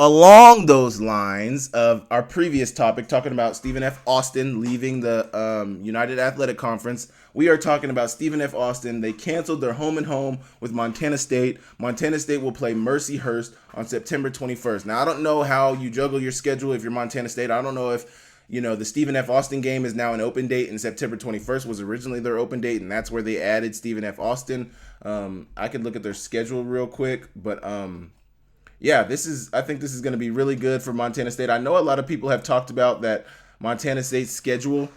along those lines of our previous topic, talking about Stephen F. Austin leaving the United Athletic Conference, we are talking about Stephen F. Austin. They canceled their home and home with Montana State. Montana State will play Mercyhurst on September 21st. Now, I don't know how you juggle your schedule if you're Montana State. I don't know if the Stephen F. Austin game is now an open date, and September 21st was originally their open date, and that's where they added Stephen F. Austin. I could look at their schedule real quick, but yeah, I think this is going to be really good for Montana State. I know a lot of people have talked about that Montana State's schedule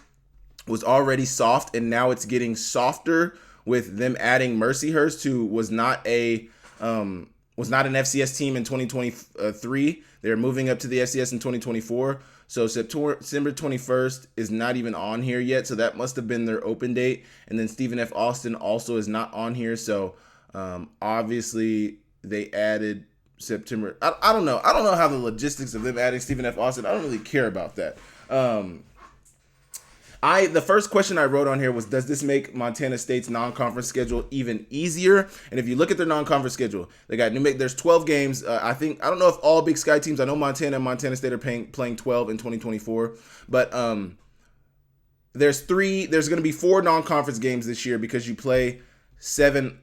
was already soft, and now it's getting softer with them adding Mercyhurst, who was not an FCS team in 2023. They're moving up to the FCS in 2024. So September 21st is not even on here yet. So that must have been their open date. And then Stephen F. Austin also is not on here. So obviously they added September. I don't know. I don't know how the logistics of them adding Stephen F. Austin. I don't really care about that. The first question I wrote on here was, does this make Montana State's non-conference schedule even easier? And if you look at their non-conference schedule, they got there's 12 games. I don't know if all Big Sky teams, I know Montana and Montana State are playing 12 in 2024, but there's going to be 4 non-conference games this year because you play 7.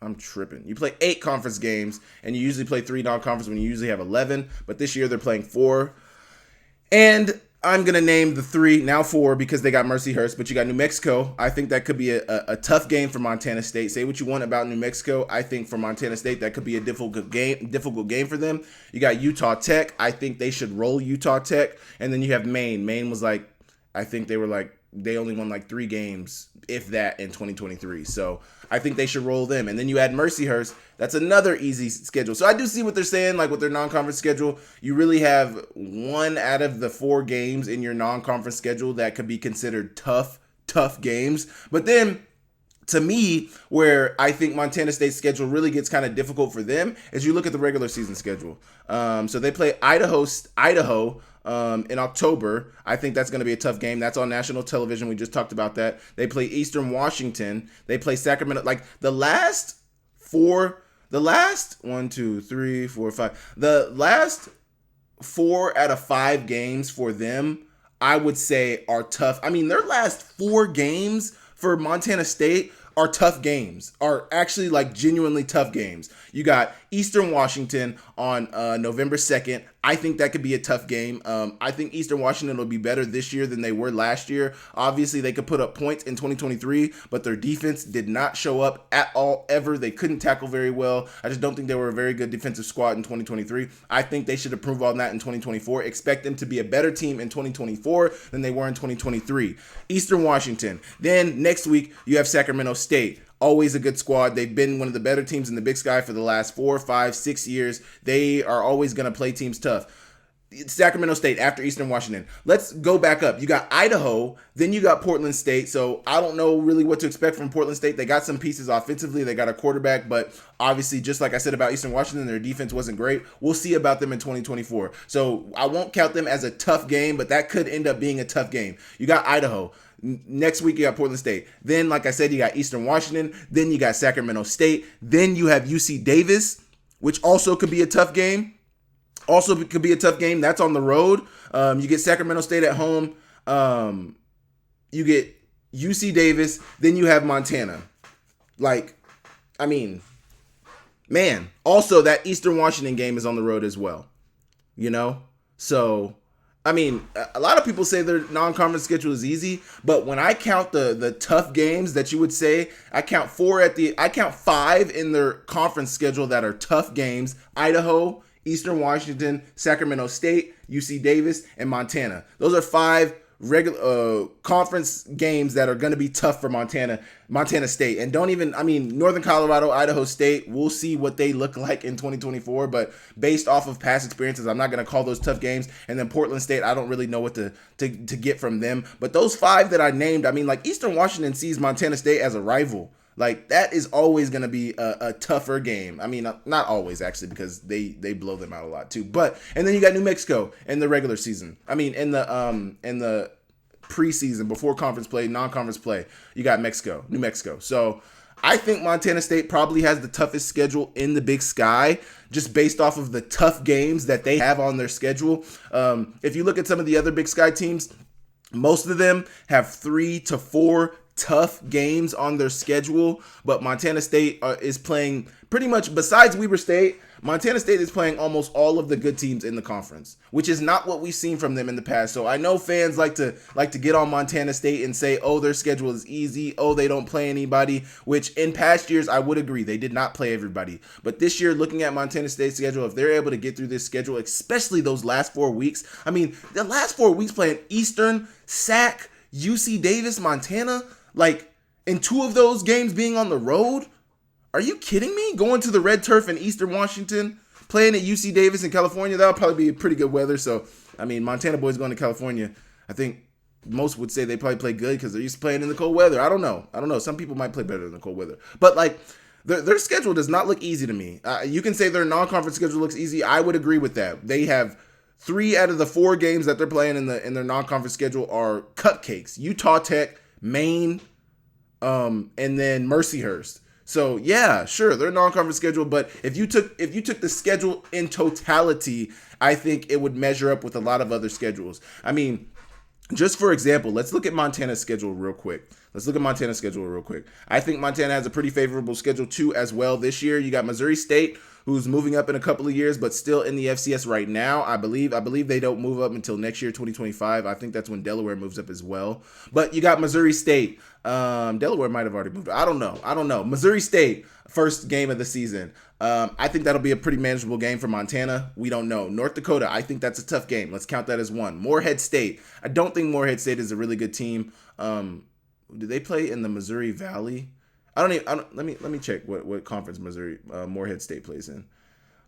I'm tripping. You play 8 conference games, and you usually play 3 non-conference when you usually have 11, but this year they're playing 4. And I'm going to name the 3, now 4, because they got Mercyhurst, but you got New Mexico. I think that could be a tough game for Montana State. Say what you want about New Mexico. I think for Montana State, that could be a difficult game for them. You got Utah Tech. I think they should roll Utah Tech. And then you have Maine. Maine was they only won 3 games, if that, in 2023. So I think they should roll them. And then you add Mercyhurst. That's another easy schedule. So I do see what they're saying, with their non-conference schedule. You really have 1 out of the 4 games in your non-conference schedule that could be considered tough games. But then, to me, where I think Montana State's schedule really gets kind of difficult for them is you look at the regular season schedule. So they play Idaho in October. I think that's going to be a tough game. That's on national television. We just talked about that. They play Eastern Washington. They play Sacramento. The last 4 out of 5 games for them, I would say, are tough. I mean, their last 4 games for Montana State are tough games, are actually genuinely tough games. You got Eastern Washington on November 2nd. I think that could be a tough game. I think Eastern Washington will be better this year than they were last year. Obviously, they could put up points in 2023, but their defense did not show up at all, ever. They couldn't tackle very well. I just don't think they were a very good defensive squad in 2023. I think they should improve on that in 2024. Expect them to be a better team in 2024 than they were in 2023. Eastern Washington. Then next week, you have Sacramento State. Always a good squad. They've been one of the better teams in the Big Sky for the last 4, 5, 6 years. They are always going to play teams tough. Sacramento State after Eastern Washington. Let's go back up. You got Idaho, then you got Portland State. So I don't know really what to expect from Portland State. They got some pieces offensively. They got a quarterback, but obviously, just like I said about Eastern Washington, their defense wasn't great. We'll see about them in 2024. So I won't count them as a tough game, but that could end up being a tough game. You got Idaho. Next week, you got Portland State. Then, like I said, you got Eastern Washington. Then you got Sacramento State. Then you have UC Davis, which also could be a tough game. That's on the road. You get Sacramento State at home. You get UC Davis. Then you have Montana. Also, that Eastern Washington game is on the road as well. So, a lot of people say their non-conference schedule is easy, but when I count the tough games that you would say, I count 5 in their conference schedule that are tough games. Idaho, Eastern Washington, Sacramento State, UC Davis, and Montana. Those are 5 regular conference games that are going to be tough for Montana State. And Northern Colorado, Idaho State, we'll see what they look like in 2024, but based off of past experiences, I'm not going to call those tough games. And then Portland State, I don't really know what to get from them. But those 5 that I named, Eastern Washington sees Montana State as a rival. That is always going to be a tougher game. Not always, actually, because they blow them out a lot too. And then you got New Mexico in the regular season. In the preseason, before conference play, non-conference play, you got New Mexico. So, I think Montana State probably has the toughest schedule in the Big Sky, just based off of the tough games that they have on their schedule. If you look at some of the other Big Sky teams, most of them have 3 to 4 tough games on their schedule, but Montana State is playing pretty much, besides Weber State, Montana State is playing almost all of the good teams in the conference, which is not what we've seen from them in the past. So I know fans like to get on Montana State and say, oh, their schedule is easy, oh, they don't play anybody, which in past years I would agree, they did not play everybody. But this year, looking at Montana State's schedule, if they're able to get through this schedule, especially those last 4 weeks, I mean, the last 4 weeks playing Eastern, SAC, UC Davis, Montana, like in 2 of those games being on the road. Are you kidding me? Going to the red turf in Eastern Washington, playing at UC Davis in California, that'll probably be pretty good weather. So, I mean, Montana boys going to California, I think most would say they probably play good because they're used to playing in the cold weather. I don't know. Some people might play better in the cold weather. But, like, their schedule does not look easy to me. You can say their non-conference schedule looks easy. I would agree with that. They have 3 out of the 4 games that they're playing in their non-conference schedule are cupcakes. Utah Tech, Maine, and then Mercyhurst. So yeah, sure, they're non-conference schedule, but if you took the schedule in totality, I think it would measure up with a lot of other schedules. I mean, just for example, let's look at Montana's schedule real quick. I think Montana has a pretty favorable schedule too as well this year. You got Missouri State, who's moving up in a couple of years, but still in the FCS right now. I believe they don't move up until next year, 2025. I think that's when Delaware moves up as well. But you got Missouri State. Delaware might have already moved up. I don't know. Missouri State, first game of the season. I think that'll be a pretty manageable game for Montana. We don't know. North Dakota, I think that's a tough game. Let's count that as 1. Morehead State. I don't think Morehead State is a really good team. Do they play in the Missouri Valley? Let me check what conference Morehead State plays in.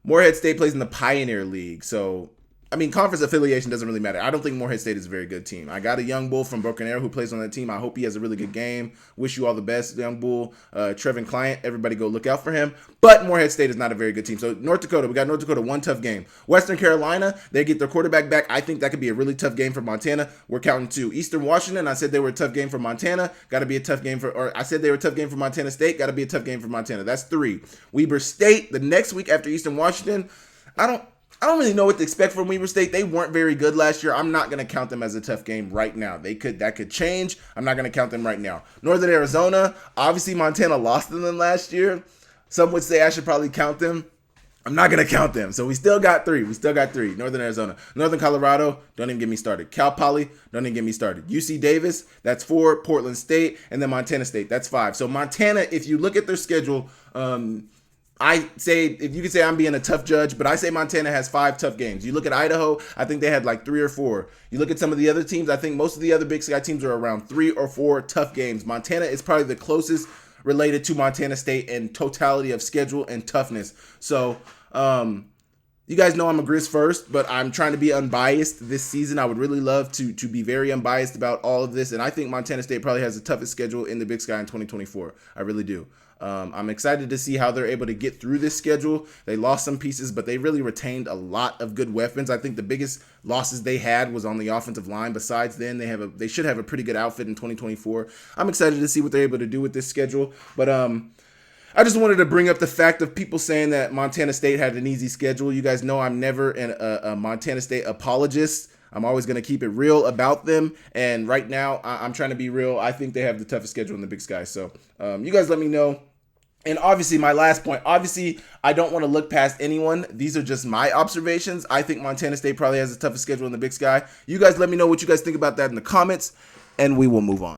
Morehead State plays in the Pioneer League. So, I mean, conference affiliation doesn't really matter. I don't think Morehead State is a very good team. I got a young bull from Broken Arrow who plays on that team. I hope he has a really good game. Wish you all the best, young bull. Trevin Client, everybody go look out for him. But Morehead State is not a very good team. So North Dakota, we got North Dakota, 1 tough game. Western Carolina, they get their quarterback back. I think that could be a really tough game for Montana. We're counting 2. Eastern Washington, I said they were a tough game for Montana. Got to be a tough game I said they were a tough game for Montana State. Got to be a tough game for Montana. That's 3. Weber State, the next week after Eastern Washington, I don't really know what to expect from Weber State. They weren't very good last year. I'm not going to count them as a tough game right now. That could change. I'm not going to count them right now. Northern Arizona, obviously Montana lost to them last year. Some would say I should probably count them. I'm not going to count them. So we still got 3. Northern Arizona. Northern Colorado, don't even get me started. Cal Poly, don't even get me started. UC Davis, that's 4. Portland State, and then Montana State, that's 5. So Montana, if you look at their schedule, I say, if you could say I'm being a tough judge, but I say Montana has 5 tough games. You look at Idaho, I think they had like 3 or 4. You look at some of the other teams, I think most of the other Big Sky teams are around 3 or 4 tough games. Montana is probably the closest related to Montana State in totality of schedule and toughness. So, you guys know I'm a Grizz first, but I'm trying to be unbiased this season. I would really love to be very unbiased about all of this, and I think Montana State probably has the toughest schedule in the Big Sky in 2024. I really do. I'm excited to see how they're able to get through this schedule. They lost some pieces, but they really retained a lot of good weapons. I think the biggest losses they had was on the offensive line. Besides then, they should have a pretty good outfit in 2024. I'm excited to see what they're able to do with this schedule, but I just wanted to bring up the fact of people saying that Montana State had an easy schedule. You guys know I'm never a Montana State apologist. I'm always going to keep it real about them. And right now, I'm trying to be real. I think they have the toughest schedule in the Big Sky. So you guys let me know. And obviously, my last point, I don't want to look past anyone. These are just my observations. I think Montana State probably has the toughest schedule in the Big Sky. You guys let me know what you guys think about that in the comments, and we will move on.